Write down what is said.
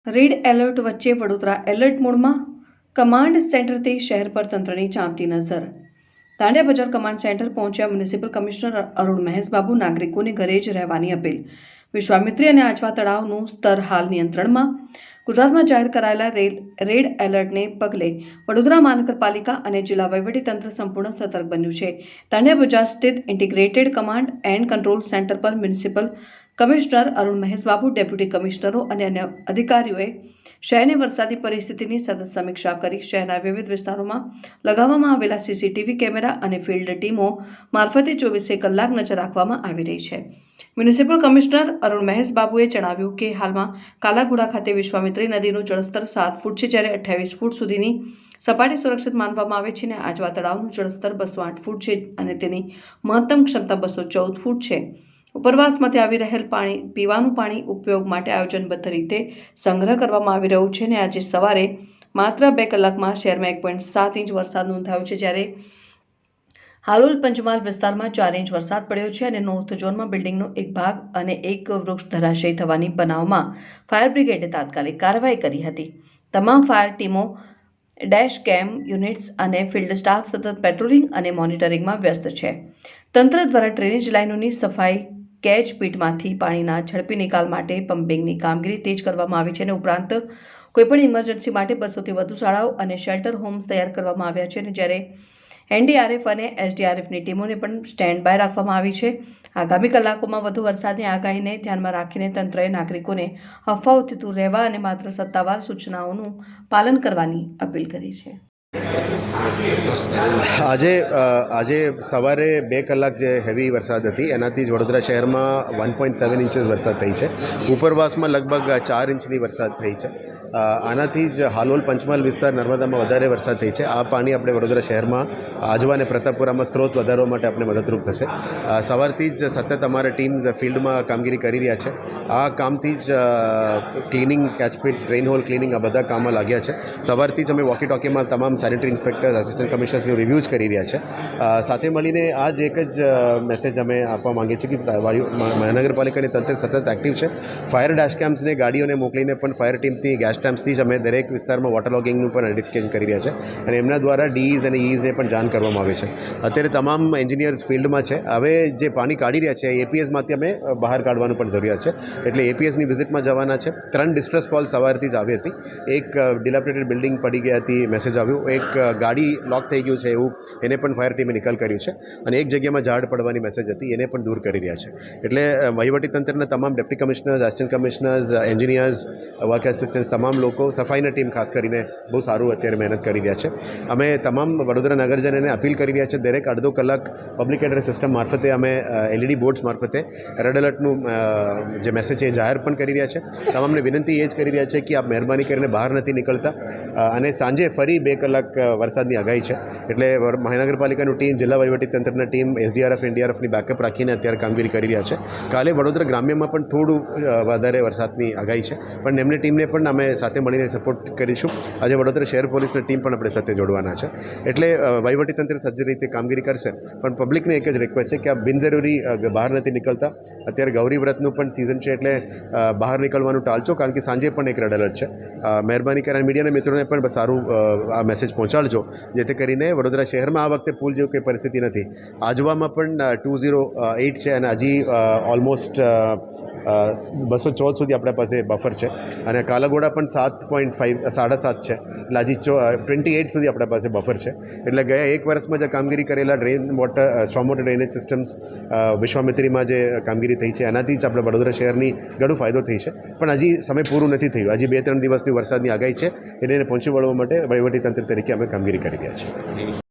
Red alert વચ્ચે Vadodara alert મોડમાં command સેન્ટરથી શહેર પર તંત્રની ચાંપતી નજર. દાંડિયા બજાર કમાન્ડ સેન્ટર પહોંચ્યા મ્યુનિસિપલ કમિશનર અરુણ મહેશબાબુ. નાગરિકોને ઘરે જ રહેવાની અપીલ. વિશ્વામિત્રી અને આજવા તળાવનું સ્તર હાલ નિયંત્રણમાં. ગુજરાતમાં જાહેર કરાયેલા રેડ એલર્ટને પગલે વડોદરા મહાનગરપાલિકા અને જિલ્લા વહીવટીતંત્ર સંપૂર્ણ સતર્ક બન્યું છે. દાંડિયા બજાર સ્થિત integrated command and control centre પર municipal commissioner Arun Maheshbabu, deputy કમિશનરો અને અન્ય અધિકારીઓએ શહેરની વરસાદી પરિસ્થિતિની સતત સમીક્ષા કરી. શહેરના વિવિધ વિસ્તારોમાં લગાવવામાં આવેલા સીસીટીવી કેમેરા અને ફિલ્ડ ટીમો મારફતે 24 કલાક નજર રાખવામાં આવી રહી છે. મ્યુનિસિપલ કમિશનર અરુણ મહેશબાબુએ જણાવ્યું કે હાલમાં કાલાઘોડા ખાતે વિશ્વામિત્રી નદીનું જળસ્તર 7 ફૂટ છે, જ્યારે 28 ફૂટ સુધીની સપાટી સુરક્ષિત માનવામાં આવે છે અને આજવા તળાવનું જળસ્તર 208 ફૂટ છે અને તેની મહત્તમ ક્ષમતા 214 ફૂટ છે. ઉપરવાસમાંથી આવી રહેલ પાણી પીવાનું પાણી ઉપયોગ માટે આયોજનબદ્ધ રીતે સંગ્રહ કરવામાં આવી રહ્યું છે અને આજે સવારે માત્ર 2 કલાકમાં શહેરમાં 1.7 ઇંચ વરસાદ નોંધાયો છે, જ્યારે હાલોલ પંચમહાલ વિસ્તારમાં 4 ઇંચ વરસાદ પડ્યો છે અને નોર્થ ઝોનમાં બિલ્ડિંગનો એક ભાગ અને એક વૃક્ષ ધરાશયી થવાની બનાવમાં ફાયર બ્રિગેડે તાત્કાલિક કાર્યવાહી કરી હતી. તમામ ફાયર ટીમો, ડેશ કેમ યુનિટ્સ અને ફિલ્ડ સ્ટાફ સતત પેટ્રોલિંગ અને મોનિટરિંગમાં વ્યસ્ત છે. તંત્ર દ્વારા ડ્રેનેજ લાઇનોની સફાઈ, કેચ પીટમાંથી પાણીના ઝડપી નિકાલ માટે પમ્પિંગની કામગીરી તેજ કરવામાં આવી છે અને ઉપરાંત કોઈપણ ઇમરજન્સી માટે 200 થી વધુ શાળાઓ અને શેલ્ટર હોમ્સ તૈયાર કરવામાં આવ્યા છે અને જ્યારે એનડીઆરએફ અને એસડીઆરએફની ટીમોને પણ સ્ટેન્ડ બાય રાખવામાં આવી છે. આગામી કલાકોમાં વધુ વરસાદની આગાહીને ધ્યાનમાં રાખીને તંત્રએ નાગરિકોને અફવાઓથી દૂર રહેવા અને માત્ર સત્તાવાર સૂચનાઓનું પાલન કરવાની અપીલ કરી છે. આજે સવારે 2 કલાક જે હેવી વરસાદ હતી એનાથી જ વડોદરા શહેરમાં 1.7 ઇંચીસ વરસાદ થઈ છે. ઉપરવાસમાં લગભગ 4 ઇંચની વરસાદ થઈ છે. આનાથી જ હાલોલ પંચમહાલ વિસ્તાર નર્મદામાં વધારે વરસાદ થઈ છે. આ પાણી આપણે વડોદરા શહેરમાં આજવા અને પ્રતાપપુરામાં સ્ત્રોત વધારવા માટે આપણે મદદરૂપ થશે. સવારથી જ સતત અમારા ટીમ્સ ફિલ્ડમાં કામગીરી કરી રહ્યા છે. આ કામથી જ cleaning, catchpit, drain hall cleaning, આ બધા કામમાં લાગ્યા છે. સવારથી જ અમે વોકી ટોકીમાં તમામ સેનિટરી ઇન્સ્પેક્ટર્સ, આસિસ્ટન્ટ કમિશનર્સનું રિવ્યૂ જ કરી રહ્યા છે. સાથે મળીને આ જ એક જ મેસેજ અમે આપવા માંગીએ છીએ કે મહાનગરપાલિકાની તંત્ર સતત એક્ટિવ છે. ફાયર ડેશ કેમ્પ્સને ગાડીઓને મોકલીને પણ ફાયર ટીમથી ગેસ ટેમ્પ્સથી જ અમે દરેક વિસ્તારમાં વોટર લોગિંગનું પણ આઈડેન્ટિફિકેશન કરી રહ્યા છે અને એમના દ્વારા ડીઈઝ અને ઈઝને પણ જાણ કરવામાં આવે છે. અત્યારે તમામ એન્જિનિયર્સ ફિલ્ડમાં છે. હવે જે પાણી કાઢી રહ્યા છે એપીએસમાંથી અમે બહાર કાઢવાનું પણ જરૂરિયાત છે, એટલે એપીએસની વિઝિટમાં જવાના છે. 3 ડિસ્ટ્રેસ કોલ સવારથી જ આવી હતી. એક ડિલાપિડેટેડ બિલ્ડિંગ પડી ગઈ હતી, મેસેજ આવ્યું. એક ગાડી લોક થઈ ગયું છે એવું, એને પણ ફાયર ટીમે નિકાલ કર્યું છે અને એક જગ્યામાં ઝાડ પડવાની મેસેજ હતી, એને પણ દૂર કરી રહ્યા છે. એટલે વહીવટીતંત્રના તમામ deputy commissioners, assistant commissioners, engineers, work assistants, તમામ લોકો, સફાઈના ટીમ ખાસ કરીને બહુ સારું અત્યારે મહેનત કરી રહ્યા છે. અમે તમામ વડોદરા નગરજનોને અપીલ કરી રહ્યા છે, દરેક અડધો કલાક પબ્લિક એડ્રેસ સિસ્ટમ મારફતે અમે એલઈડી બોર્ડ્સ મારફતે રેડ એલર્ટનું જે મેસેજ છે એ જાહેર પણ કરી રહ્યા છે. તમામને વિનંતી એ જ કરી રહ્યા છે કે આપ મહેરબાની કરીને બહાર નથી નીકળતા અને સાંજે ફરી 2 કલાક વરસાદની આગાહી છે. એટલે મહાનગરપાલિકાનું ટીમ, જિલ્લા વહીવટીતંત્રના ટીમ, એસડીઆરએફ, એનડીઆરએફની બેકઅપ રાખીને અત્યારે કામગીરી કરી રહ્યા છે. કાલે વડોદરા ગ્રામ્યમાં પણ થોડું વધારે વરસાદની આગાહી છે, પણ એમની ટીમને પણ અમે સાથે મળીને સપોર્ટ કરીશું. આજે વડોદરા શહેર પોલીસની ટીમ પણ આપણે સાથે જોડવાના છે. એટલે વહીવટીતંત્ર સજ્જ રીતે કામગીરી કરશે, પણ પબ્લિકને એક જ રિક્વેસ્ટ છે કે આ બિનજરૂરી બહાર નથી નીકળતા. અત્યારે ગૌરી વ્રતનું પણ સિઝન છે, એટલે બહાર નીકળવાનું ટાળજો, કારણ કે સાંજે પણ એક રેડ એલર્ટ છે. મહેરબાની કરીને મીડિયાના મિત્રોને પણ સારું આ મેસેજ પહોંચાડજો, જેથી કરીને વડોદરા શહેરમાં આ વખતે પુલ જેવું કંઈ પરિસ્થિતિ નથી. આજવામાં પણ 208 છે અને હજી ઓલમોસ્ટ 214 સુધી આપણા પાસે બફર છે અને કાલાઘોડા પણ 7.7 છે, એટલે હજી 28 સુધી આપણા પાસે બફર છે. એટલે ગયા 1 વર્ષમાં જે કામગીરી કરેલા સ્ટ્રોમ વોટર ડ્રેનેજ સિસ્ટમ્સ વિશ્વામિત્રીમાં જે કામગીરી થઈ છે એનાથી જ આપણે વડોદરા શહેરની ઘણો ફાયદો થઈ છે. પણ હજી સમય પૂરું નથી થયું. હજી 2-3 દિવસની વરસાદની આગાહી છે, એને પહોંચી વળવા માટે વહીવટીતંત્ર તરીકે અમે કામગીરી કરી રહ્યા છીએ.